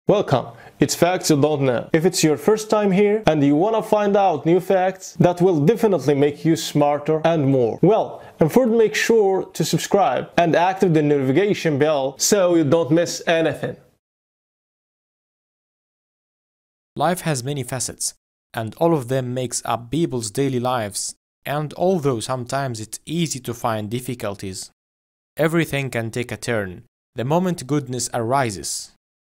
Welcome, it's Facts You Don't Know. If it's your first time here and you want to find out new facts that will definitely make you smarter and more, well, and first make sure to subscribe and activate the notification bell so you don't miss anything. Life has many facets, and all of them makes up people's daily lives, and although sometimes it's easy to find difficulties, everything can take a turn the moment goodness arises.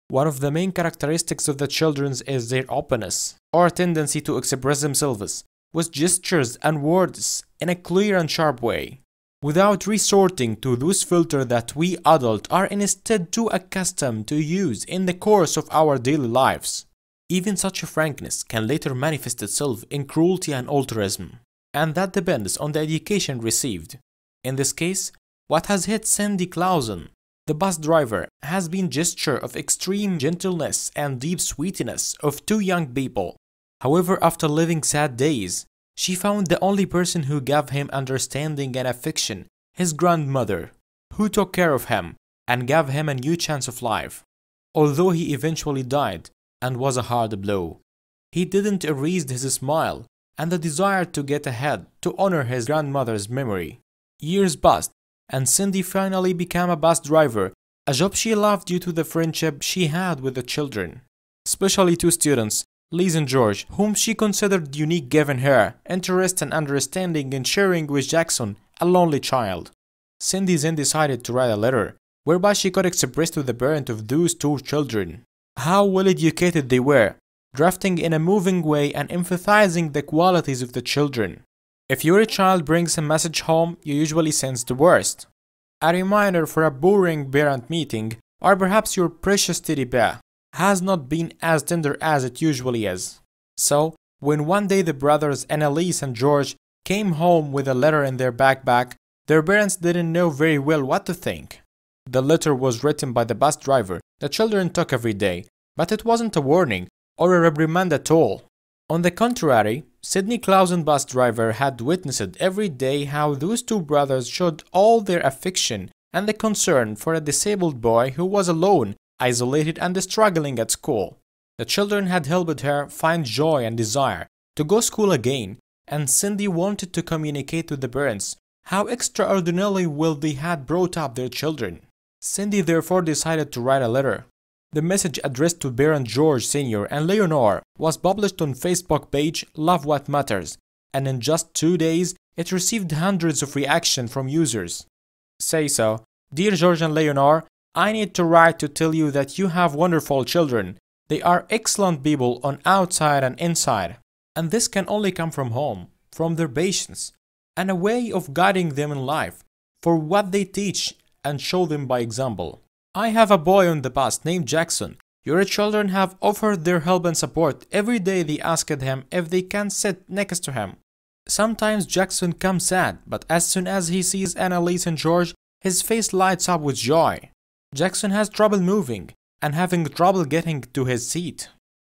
One of the main characteristics of the children is their openness, or tendency to express themselves with gestures and words in a clear and sharp way, without resorting to those filters that we adults are instead too accustomed to use in the course of our daily lives. Even such a frankness can later manifest itself in cruelty and altruism, and that depends on the education received. In this case, what has hit Cindy Clausen, the bus driver, has been gesture of extreme gentleness and deep sweetness of two young people. However, after living sad days, she found the only person who gave him understanding and affection, his grandmother, who took care of him and gave him a new chance of life. Although he eventually died and was a hard blow, he didn't erase his smile and the desire to get ahead to honor his grandmother's memory. Years passed, and Cindy finally became a bus driver, a job she loved due to the friendship she had with the children, especially two students, Liz and George, whom she considered unique given her interest and understanding in sharing with Jackson, a lonely child. Cindy then decided to write a letter, whereby she could express to the parent of those two children how well educated they were, drafting in a moving way and emphasizing the qualities of the children. If your child brings a message home, you usually sense the worst. A reminder for a boring parent meeting, or perhaps your precious teddy bear, has not been as tender as it usually is. So, when one day the brothers Annalise and George came home with a letter in their backpack, their parents didn't know very well what to think. The letter was written by the bus driver the children took every day, but it wasn't a warning or a reprimand at all. On the contrary, Sidney Clausen, bus driver, had witnessed every day how those two brothers showed all their affection and the concern for a disabled boy who was alone, isolated and struggling at school. The children had helped her find joy and desire to go to school again, and Cindy wanted to communicate to the parents how extraordinarily well they had brought up their children. Cindy therefore decided to write a letter. The message addressed to parent George Sr. and Leonore was published on Facebook page Love What Matters, and in just 2 days it received hundreds of reactions from users. Say so, dear George and Leonore, I need to write to tell you that you have wonderful children. They are excellent people on outside and inside, and this can only come from home, from their patience, and a way of guiding them in life, for what they teach and show them by example. I have a boy on the bus named Jackson. Your children have offered their help and support. Every day they asked him if they can sit next to him. Sometimes Jackson comes sad, but as soon as he sees Annalise and George, his face lights up with joy. Jackson has trouble moving and having trouble getting to his seat.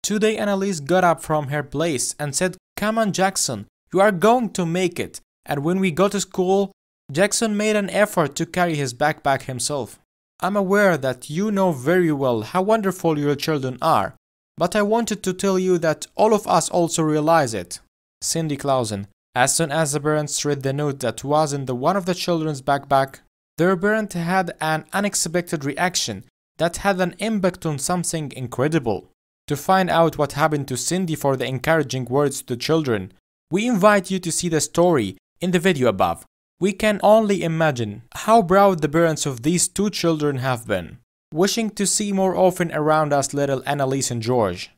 Today Annalise got up from her place and said, "Come on Jackson, you are going to make it." And when we go to school, Jackson made an effort to carry his backpack himself. I'm aware that you know very well how wonderful your children are, but I wanted to tell you that all of us also realize it. Cindy Clausen. As soon as the parents read the note that was in one of the children's backpack, their parent had an unexpected reaction that had an impact on something incredible. To find out what happened to Cindy for the encouraging words to the children, we invite you to see the story in the video above. We can only imagine how proud the parents of these two children have been, wishing to see more often around us little Annalise and George.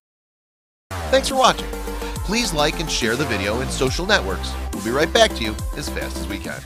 Thanks for watching. Please like and share the video in social networks. We'll be right back to you as fast as we can.